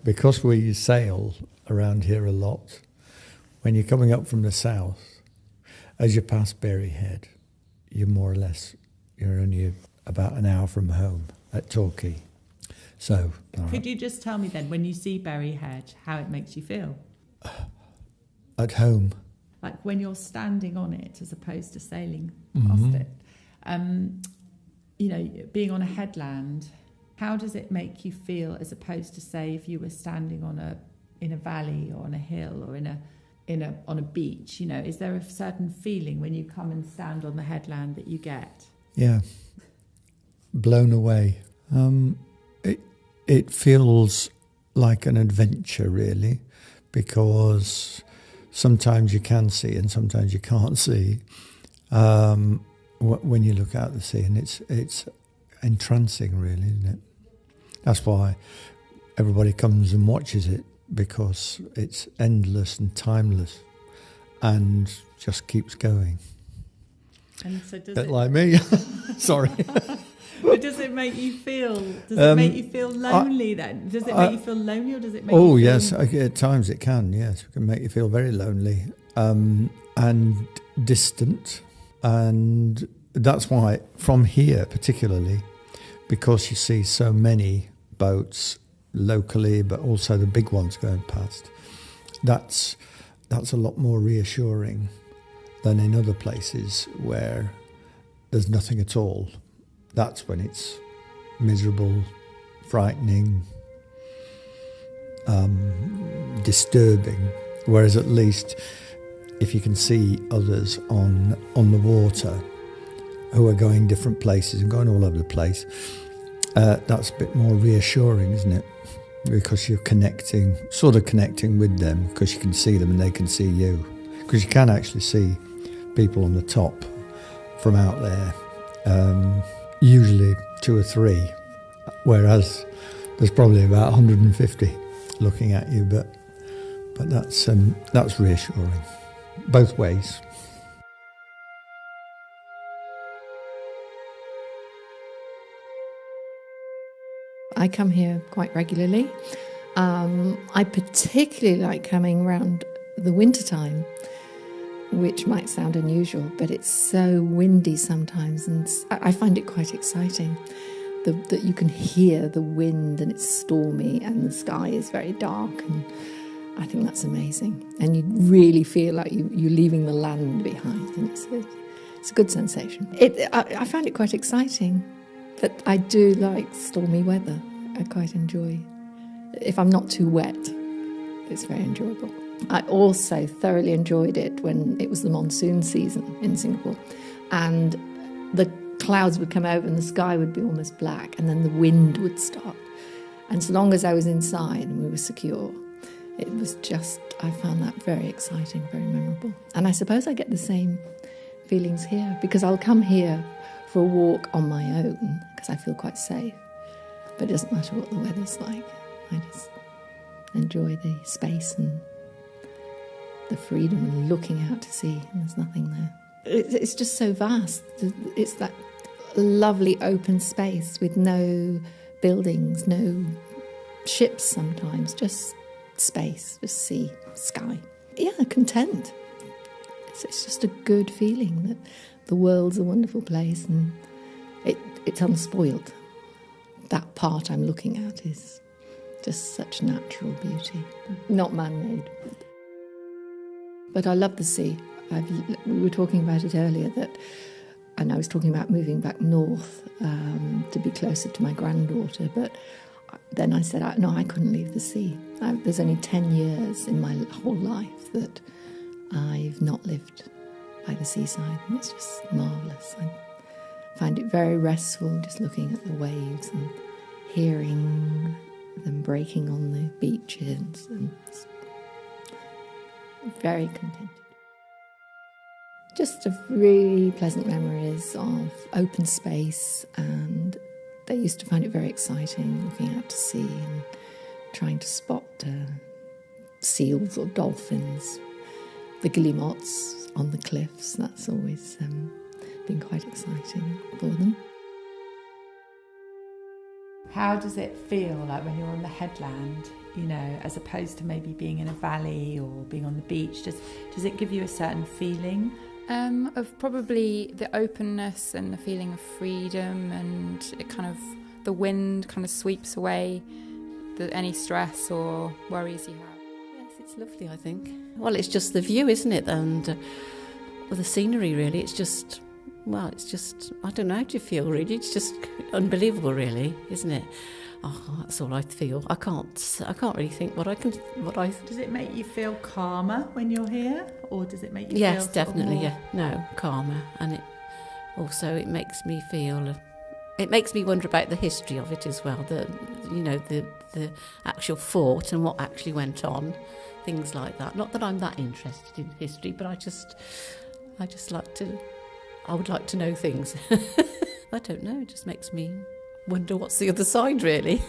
Because we sail around here a lot, when you're coming up from the south, as you pass Berry Head, you're only about an hour from home at Torquay. So, could you just tell me then, when you see Berry Head, how it makes you feel? At home. Like when you're standing on it as opposed to sailing past it. Being on a headland, how does it make you feel as opposed to, say, if you were standing in a valley or on a hill or on a beach? Is there a certain feeling when you come and stand on the headland that you get? Yeah, blown away. It feels like an adventure, really, because sometimes you can see and sometimes you can't see when you look out at the sea, and it's entrancing, really, isn't it? That's why everybody comes and watches it, because it's endless and timeless and just keeps going. And so does Bit like me. Sorry. But does it make you feel? Does it make you feel lonely then? Does it make you feel lonely, or does it make you feel... yes, at times it can. Yes, it can make you feel very lonely and distant, and that's why from here particularly, because you see so many boats locally, but also the big ones going past. That's a lot more reassuring than in other places where there's nothing at all. That's when it's miserable, frightening, disturbing. Whereas at least if you can see others on the water who are going different places and going all over the place, that's a bit more reassuring, isn't it? Because you're connecting with them, because you can see them and they can see you. Because you can actually see people on the top from out there, usually 2 or 3, whereas there's probably about 150 looking at you. But that's reassuring, both ways. I come here quite regularly. I particularly like coming around the wintertime, which might sound unusual, but it's so windy sometimes, and I find it quite exciting that you can hear the wind, and it's stormy and the sky is very dark, and I think that's amazing. And you really feel like you're leaving the land behind, and it's a good sensation. I find it quite exciting. But I do like stormy weather. I quite enjoy. If I'm not too wet, it's very enjoyable. I also thoroughly enjoyed it when it was the monsoon season in Singapore, and the clouds would come over and the sky would be almost black, and then the wind would start. And so long as I was inside and we were secure, it was just, I found that very exciting, very memorable. And I suppose I get the same feelings here, because I'll come here for a walk on my own because I feel quite safe, but it doesn't matter what the weather's like. I just enjoy the space and the freedom and looking out to sea, and there's nothing there. It's just so vast. It's that lovely open space with no buildings, no ships sometimes, just space, just sea, sky. Yeah, content. It's just a good feeling that the world's a wonderful place, and it's unspoiled. That part I'm looking at is just such natural beauty, not man-made. But I love the sea. We were talking about it earlier, and I was talking about moving back north to be closer to my granddaughter, but then I said, no, I couldn't leave the sea. There's only 10 years in my whole life that I've not lived by the seaside, and it's just marvellous. I find it very restful just looking at the waves and hearing them breaking on the beaches, and very contented. Just a really pleasant memories of open space, and they used to find it very exciting looking out to sea and trying to spot seals or dolphins, the guillemots on the cliffs. That's always been quite exciting for them. How does it feel like when you're on the headland, you know, as opposed to maybe being in a valley or being on the beach? Does it give you a certain feeling? Of probably the openness and the feeling of freedom, and it kind of, the wind kind of sweeps away any stress or worries you have. Yes, it's lovely, I think. Well, it's just the view, isn't it? And the scenery, really. It's just, I don't know how do you feel, really. It's just unbelievable, really, isn't it? Oh, that's all I feel. I can't really think what I. Does it make you feel calmer when you're here, or does it make you feel? Yes, definitely. More... Yeah, no, calmer, and it makes me feel. It makes me wonder about the history of it as well. The actual fort and what actually went on, things like that. Not that I'm that interested in history, but I just like to. I would like to know things. I don't know. It just makes me wonder what's the other side, really.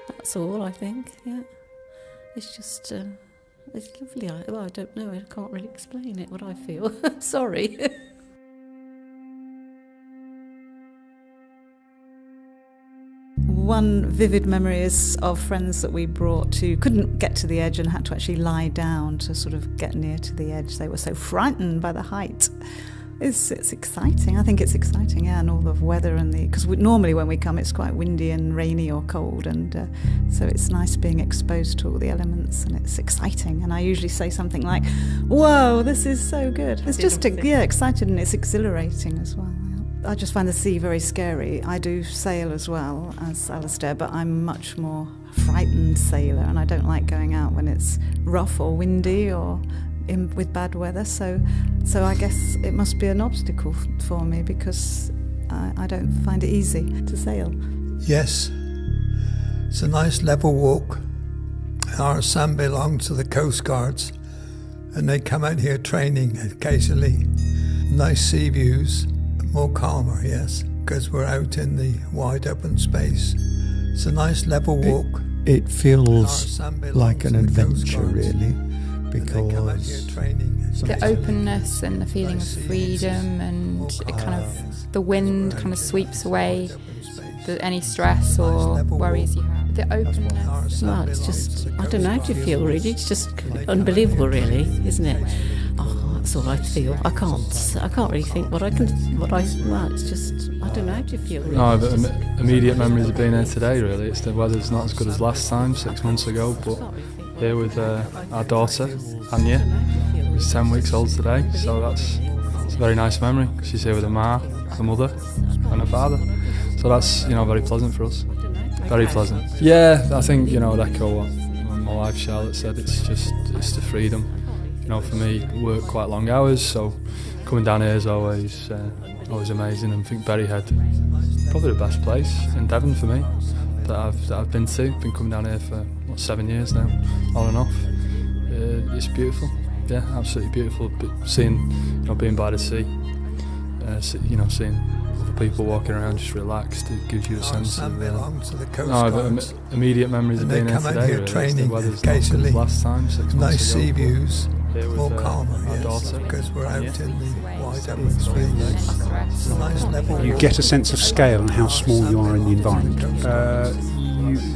That's all, I think. Yeah, it's just it's lovely. I don't know. I can't really explain it. What I feel. Sorry. One vivid memory is of friends that we brought who couldn't get to the edge and had to actually lie down to sort of get near to the edge. They were so frightened by the height. It's exciting. I think it's exciting, yeah, and all the weather because normally when we come it's quite windy and rainy or cold, and so it's nice being exposed to all the elements, and it's exciting. And I usually say something like, "Whoa, this is so good." It's just excited, and it's exhilarating as well. I just find the sea very scary. I do sail as well as Alistair, but I'm a much more frightened sailor, and I don't like going out when it's rough or windy or with bad weather. So I guess it must be an obstacle for me, because I don't find it easy to sail. Yes, it's a nice level walk. Our son belongs to the Coast Guards, and they come out here training occasionally. Nice sea views. More calmer, yes, because we're out in the wide open space. It's a nice level walk. It feels like an adventure, really, because the openness and the feeling of freedom, and it kind of, the wind kind of sweeps away any stress or worries you have. The openness. Well, it's just, I don't know how do you feel, really. It's just unbelievable, really, isn't it? Oh, that's all I feel. I can't really think well, it's just, I don't know how do you feel, really. No, but immediate memories of being here today, really. It's the weather's not as good as last time, 6 months ago, but here with our daughter, Anya, who's 10 weeks old today, so it's a very nice memory. She's here with her ma, her mother, and her father. So that's, very pleasant for us. Very pleasant. Yeah, I think, I'd echo what my wife Charlotte said. It's the freedom. For me, work quite long hours, so coming down here is always amazing. And I think Berryhead, probably the best place in Devon for me that I've been to. Been coming down here for 7 years now, on and off. It's beautiful. Yeah, absolutely beautiful. But seeing, being by the sea, seeing other people walking around just relaxed, it gives you a sense of immediate memories of being here today. Here training occasionally. Last time, 6 months ago. Nice sea views. More with, calmer, yes, because we're out in the wide open space. It's a nice level. You get a sense of scale and how small you are in the environment.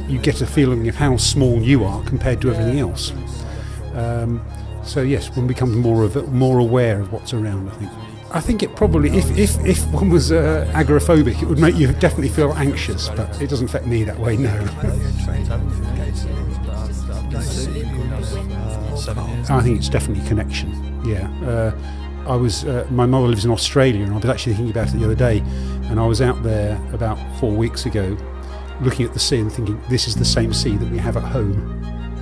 You get a feeling of how small you are compared to everything else. So yes, one becomes more aware of what's around, I think. I think it probably, if one was agoraphobic, it would make you definitely feel anxious, but it doesn't affect me that way, no. I think it's definitely connection, yeah. My mother lives in Australia, and I was actually thinking about it the other day, and I was out there about 4 weeks ago looking at the sea and thinking, this is the same sea that we have at home.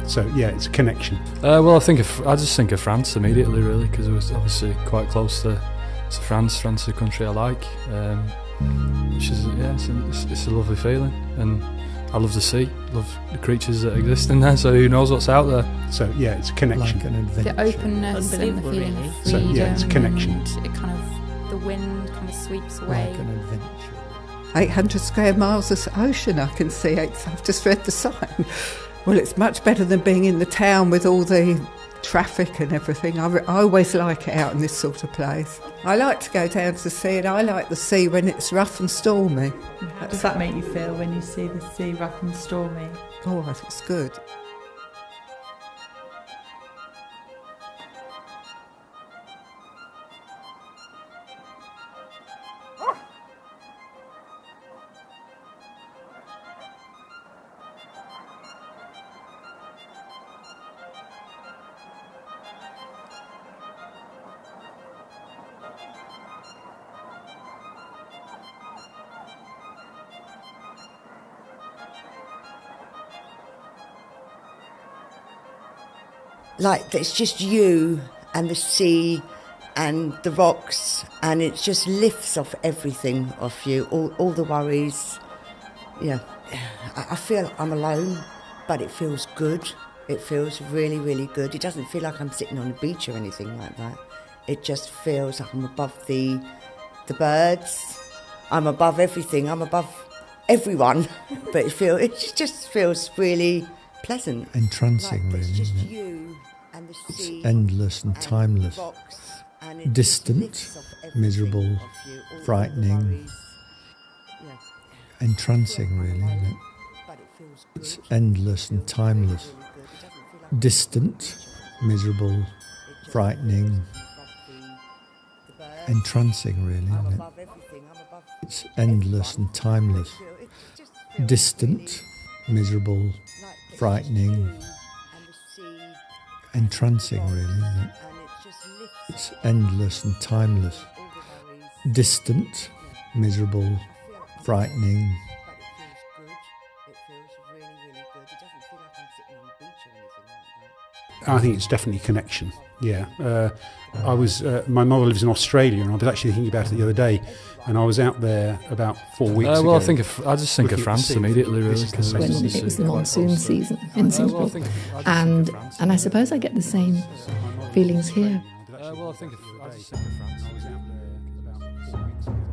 So yeah, it's a connection. Well, I just think of France immediately, really, because it was obviously quite close to France. France is a country I like, which is it's a lovely feeling, and I love the sea, love the creatures that exist in there. So who knows what's out there? So yeah, it's a connection. Like an adventure. The openness and the feeling of freedom. So yeah, it's a connection. And it kind of, the wind kind of sweeps away. Like an adventure. 800 square miles of ocean I can see. I've just read the sign. Well, it's much better than being in the town with all the traffic and everything. I always like it out in this sort of place. I like to go down to the sea, and I like the sea when it's rough and stormy. How does that make you feel when you see the sea rough and stormy? Oh, it's good. Like, it's just you and the sea and the rocks, and it just lifts off everything off you, all the worries. Yeah, I feel I'm alone, but it feels good. It feels really, really good. It doesn't feel like I'm sitting on a beach or anything like that. It just feels like I'm above the birds. I'm above everything. I'm above everyone. But it just feels really pleasant. Entrancing, like, really, isn't it? It's endless and timeless. Distant, miserable, frightening. Entrancing, really, isn't it? It's endless and timeless. Distant, miserable, frightening. Entrancing, really, isn't it? It's endless and timeless. Distant, miserable, frightening. Entrancing, really, isn't it? It's endless and timeless. Distant, miserable, frightening. I think it's definitely connection. Yeah, my mother lives in Australia, and I was actually thinking about it the other day. And I was out there about 4 weeks ago. Well, I just think of France immediately, really, because when it was the monsoon season in Singapore, and I suppose I get the same feelings here. I just think of France. I was out there about 4 weeks ago.